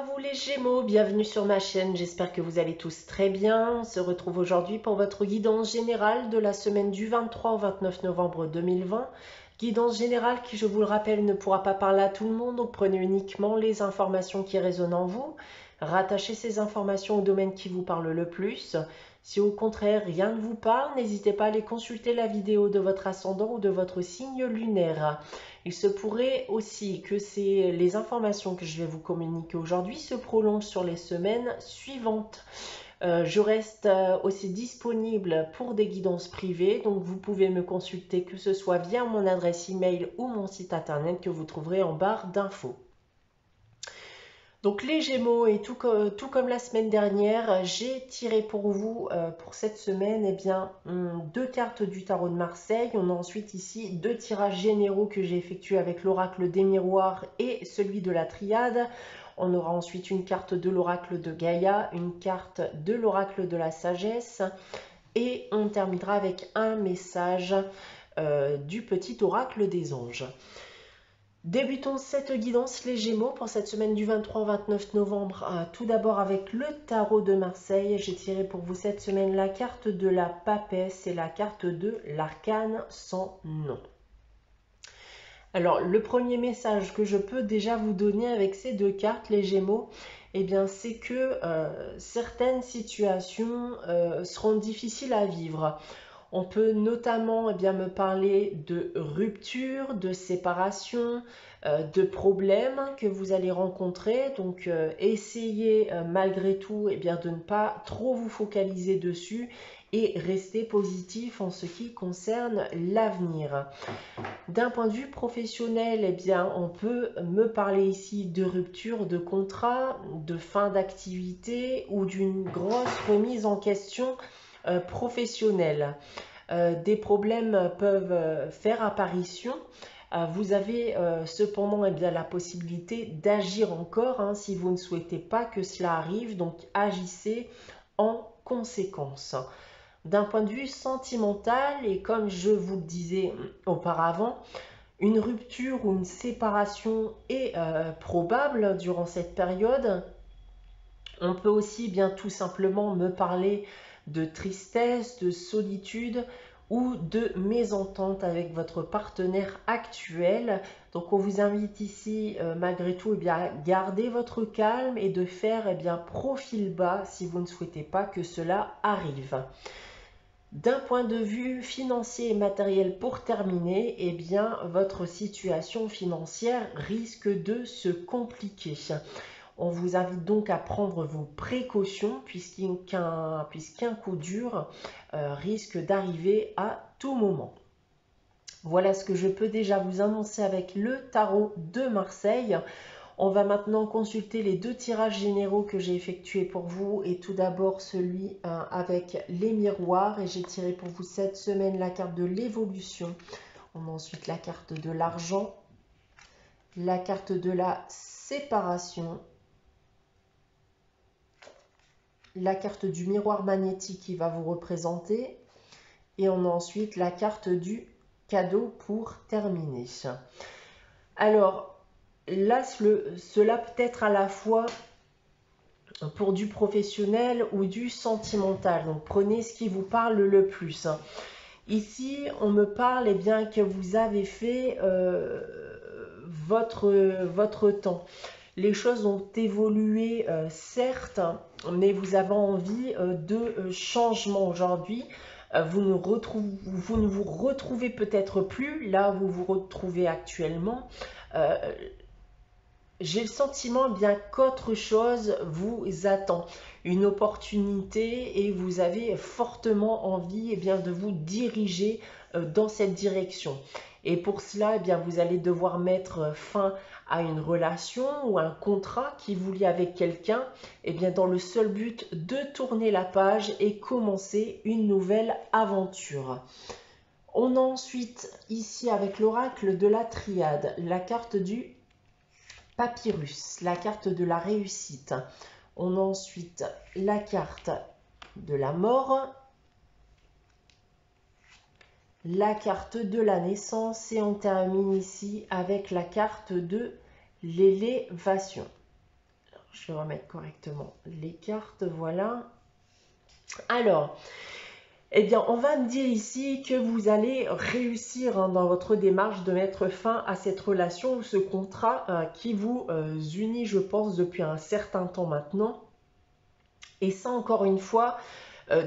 vous les Gémeaux, bienvenue sur ma chaîne, j'espère que vous allez tous très bien. On se retrouve aujourd'hui pour votre guidance générale de la semaine du 23 au 29 novembre 2020. Guidance générale qui, je vous le rappelle, ne pourra pas parler à tout le monde, donc prenez uniquement les informations qui résonnent en vous. Rattachez ces informations au domaine qui vous parle le plus. Si au contraire rien ne vous parle, n'hésitez pas à aller consulter la vidéo de votre ascendant ou de votre signe lunaire. Il se pourrait aussi que les informations que je vais vous communiquer aujourd'hui se prolongent sur les semaines suivantes. Je reste aussi disponible pour des guidances privées, donc vous pouvez me consulter que ce soit via mon adresse email ou mon site internet que vous trouverez en barre d'infos. Donc les Gémeaux, et tout comme la semaine dernière, j'ai tiré pour vous, pour cette semaine, deux cartes du tarot de Marseille. On a ensuite ici deux tirages généraux que j'ai effectués avec l'oracle des miroirs et celui de la triade. On aura ensuite une carte de l'oracle de Gaïa, une carte de l'oracle de la sagesse. Et on terminera avec un message du petit oracle des anges. Débutons cette guidance les Gémeaux pour cette semaine du 23 au 29 novembre. Tout d'abord avec le tarot de Marseille. J'ai tiré pour vous cette semaine la carte de la papesse et la carte de l'arcane sans nom. Alors le premier message que je peux déjà vous donner avec ces deux cartes les Gémeaux, c'est que certaines situations seront difficiles à vivre. On peut notamment me parler de rupture, de séparation, de problèmes que vous allez rencontrer. Donc essayez malgré tout de ne pas trop vous focaliser dessus et rester positif en ce qui concerne l'avenir. D'un point de vue professionnel, on peut me parler ici de rupture de contrat, de fin d'activité ou d'une grosse remise en question professionnelle. Des problèmes peuvent faire apparition. Vous avez cependant la possibilité d'agir encore si vous ne souhaitez pas que cela arrive. Donc agissez en conséquence. D'un point de vue sentimental, et comme je vous le disais auparavant, une rupture ou une séparation est probable durant cette période. On peut aussi tout simplement me parler de tristesse, de solitude ou de mésentente avec votre partenaire actuel. Donc on vous invite ici malgré tout à garder votre calme et de faire profil bas si vous ne souhaitez pas que cela arrive. D'un point de vue financier et matériel pour terminer, votre situation financière risque de se compliquer. On vous invite donc à prendre vos précautions puisqu'un coup dur risque d'arriver à tout moment. Voilà ce que je peux déjà vous annoncer avec le tarot de Marseille. On va maintenant consulter les deux tirages généraux que j'ai effectués pour vous. Et tout d'abord celui avec les miroirs. Et j'ai tiré pour vous cette semaine la carte de l'évolution. On a ensuite la carte de l'argent, la carte de la séparation, la carte du miroir magnétique qui va vous représenter. Et on a ensuite la carte du cadeau pour terminer. Alors, là, cela peut être à la fois pour du professionnel ou du sentimental. Donc, prenez ce qui vous parle le plus. Ici, on me parle que vous avez fait votre temps. Les choses ont évolué, certes, mais vous avez envie de changement aujourd'hui. Vous ne vous retrouvez peut-être plus là où vous vous retrouvez actuellement. J'ai le sentiment qu'autre chose vous attend, une opportunité, et vous avez fortement envie de vous diriger dans cette direction. Et pour cela, vous allez devoir mettre fin à une relation ou un contrat qui vous lie avec quelqu'un, dans le seul but de tourner la page et commencer une nouvelle aventure. On a ensuite ici avec l'oracle de la triade, la carte du papyrus, la carte de la réussite. On a ensuite la carte de la mort, la carte de la naissance et on termine ici avec la carte de l'élévation. Je vais remettre correctement les cartes, voilà. Alors, eh bien, on va me dire ici que vous allez réussir dans votre démarche de mettre fin à cette relation ou ce contrat qui vous unit, je pense, depuis un certain temps maintenant. Et ça, encore une fois,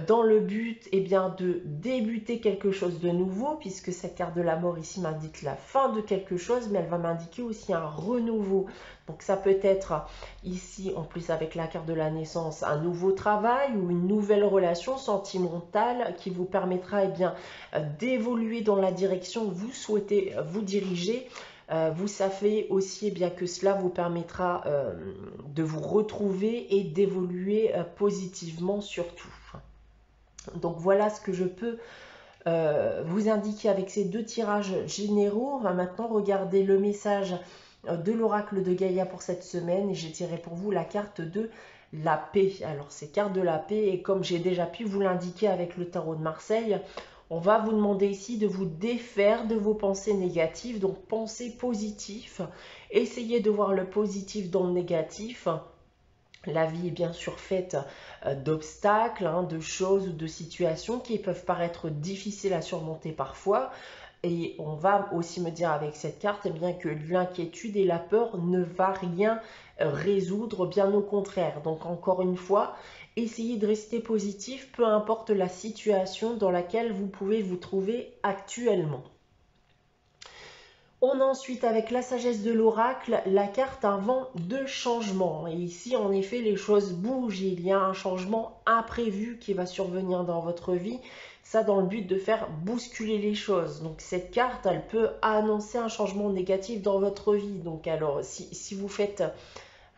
dans le but de débuter quelque chose de nouveau, puisque cette carte de la mort ici m'indique la fin de quelque chose, mais elle va m'indiquer aussi un renouveau. Donc ça peut être ici, en plus avec la carte de la naissance, un nouveau travail ou une nouvelle relation sentimentale qui vous permettra d'évoluer dans la direction que vous souhaitez vous diriger. Vous savez aussi que cela vous permettra de vous retrouver et d'évoluer positivement surtout. Donc voilà ce que je peux vous indiquer avec ces deux tirages généraux. On va maintenant regarder le message de l'oracle de Gaïa pour cette semaine et j'ai tiré pour vous la carte de la paix. Alors c'est carte de la paix et comme j'ai déjà pu vous l'indiquer avec le tarot de Marseille, on va vous demander ici de vous défaire de vos pensées négatives, donc pensez positif, essayez de voir le positif dans le négatif. La vie est bien sûr faite d'obstacles, de choses ou de situations qui peuvent paraître difficiles à surmonter parfois. Et on va aussi me dire avec cette carte que l'inquiétude et la peur ne va rien résoudre, bien au contraire. Donc encore une fois, essayez de rester positif, peu importe la situation dans laquelle vous pouvez vous trouver actuellement. On a ensuite avec la sagesse de l'oracle, la carte un vent de changement. Et ici, en effet, les choses bougent. Il y a un changement imprévu qui va survenir dans votre vie. Ça dans le but de faire bousculer les choses. Donc cette carte, elle peut annoncer un changement négatif dans votre vie. Donc alors, si vous faites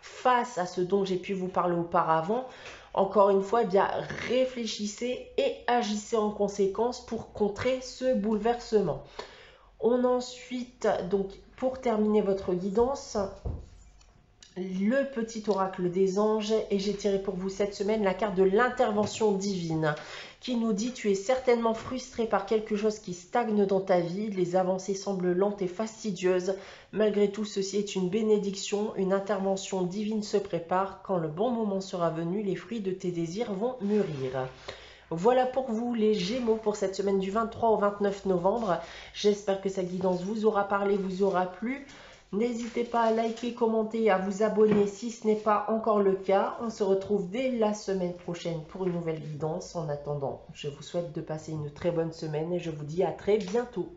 face à ce dont j'ai pu vous parler auparavant, encore une fois, réfléchissez et agissez en conséquence pour contrer ce bouleversement. On a ensuite, donc pour terminer votre guidance, le petit oracle des anges et j'ai tiré pour vous cette semaine la carte de l'intervention divine qui nous dit: tu es certainement frustré par quelque chose qui stagne dans ta vie, les avancées semblent lentes et fastidieuses, malgré tout ceci est une bénédiction, une intervention divine se prépare, quand le bon moment sera venu, les fruits de tes désirs vont mûrir. Voilà pour vous les Gémeaux pour cette semaine du 23 au 29 novembre. J'espère que cette guidance vous aura parlé, vous aura plu. N'hésitez pas à liker, commenter et à vous abonner si ce n'est pas encore le cas. On se retrouve dès la semaine prochaine pour une nouvelle guidance. En attendant, je vous souhaite de passer une très bonne semaine et je vous dis à très bientôt.